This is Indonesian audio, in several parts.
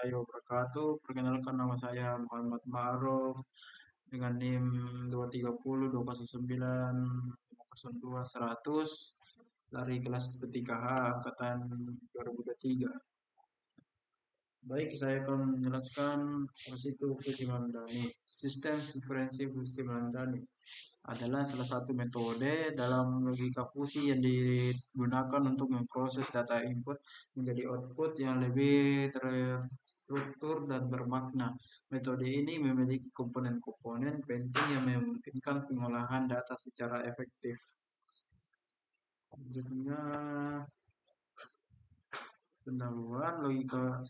warahmatullahi wabarakatuh. Perkenalkan, nama saya Muhammad Ma'ruf dengan NIM 230 209 502 100 dari kelas P3H angkatan 2023. Baik, saya akan menjelaskan apa itu fusi Mamdani. Sistem inferensi fusi Mamdani adalah salah satu metode dalam logika fusi yang digunakan untuk memproses data input menjadi output yang lebih terstruktur dan bermakna. Metode ini memiliki komponen-komponen penting yang memungkinkan pengolahan data secara efektif. Selanjutnya, pendahuluan logika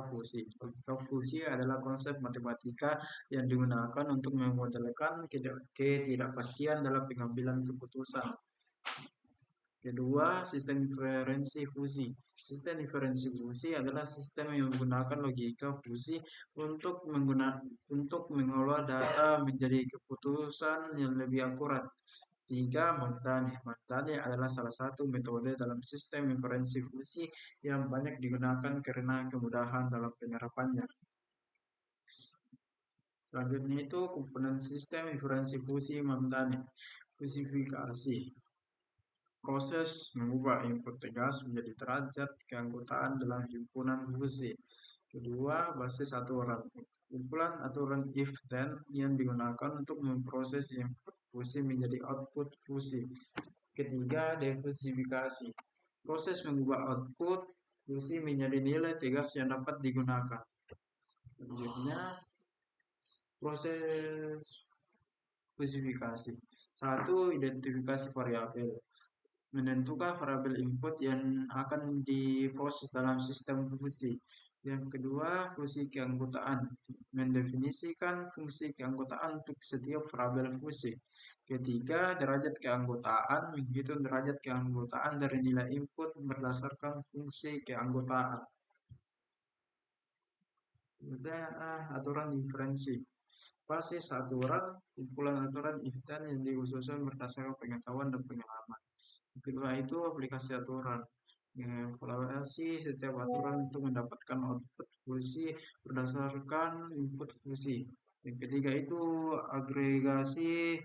fusi. Logika fusi adalah konsep matematika yang digunakan untuk memodelkan ketidakpastian dalam pengambilan keputusan. Kedua, sistem inferensi fusi. Sistem inferensi fusi adalah sistem yang menggunakan logika fusi untuk mengolah data menjadi keputusan yang lebih akurat. Tiga, Mamdani. Mamdani adalah salah satu metode dalam sistem inferensi fusi yang banyak digunakan karena kemudahan dalam penerapannya. Selanjutnya itu komponen sistem inferensi fusi Mamdani. Fusifikasi. Proses mengubah input tegas menjadi derajat keanggotaan dalam himpunan fusi. Kedua, basis aturan. Kumpulan aturan if-then yang digunakan untuk memproses input fusi menjadi output fusi. Ketiga, defusifikasi. Proses mengubah output fusi menjadi nilai tegas yang dapat digunakan. Selanjutnya, proses fusifikasi. Satu, identifikasi variabel. Menentukan variabel input yang akan diproses dalam sistem fusi. Yang kedua, fusi keanggotaan. Mendefinisikan fungsi keanggotaan untuk setiap variabel fusi. Ketiga, derajat keanggotaan. Menghitung derajat keanggotaan dari nilai input berdasarkan fungsi keanggotaan. Kemudian, aturan diferensi. Basis aturan, kumpulan aturan if-then yang disusun berdasarkan pengetahuan dan pengalaman. Yang kedua itu aplikasi aturan. Mengevaluasi setiap aturan untuk mendapatkan output fusi berdasarkan input fusi. Yang ketiga itu agregasi,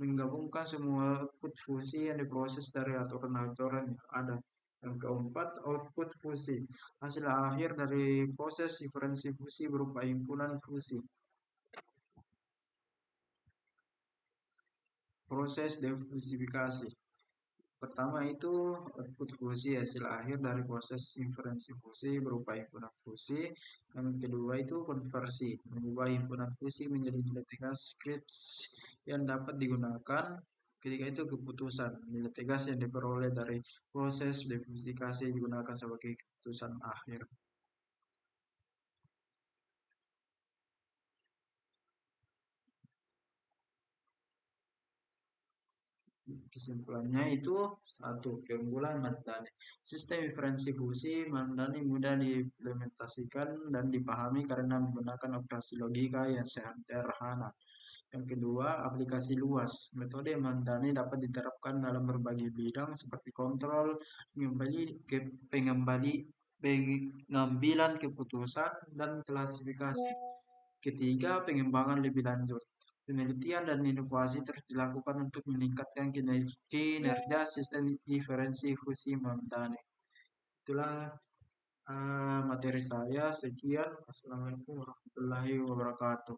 menggabungkan semua output fusi yang diproses dari aturan-aturan yang ada. Yang keempat, output fusi. Hasil akhir dari proses diferensi fusi berupa himpunan fusi. Proses defusifikasi. Pertama itu output fusi, hasil akhir dari proses inferensi fusi berupa himpunan fusi. Yang kedua itu konversi, mengubah himpunan fusi menjadi nilai tegas scripts yang dapat digunakan. Ketiga itu keputusan, nilai tegas yang diperoleh dari proses defusifikasi digunakan sebagai keputusan akhir. Kesimpulannya itu satu, keunggulan Mamdani. Sistem inferensi fusi Mamdani mudah diimplementasikan dan dipahami karena menggunakan operasi logika yang sederhana. Yang kedua, aplikasi luas. Metode Mamdani dapat diterapkan dalam berbagai bidang seperti kontrol, pengambilan keputusan, dan klasifikasi. Ketiga, pengembangan lebih lanjut. Penelitian dan inovasi terus dilakukan untuk meningkatkan kinerja sistem inferensi fusi Mamdani. Itulah materi saya. Sekian. Assalamualaikum warahmatullahi wabarakatuh.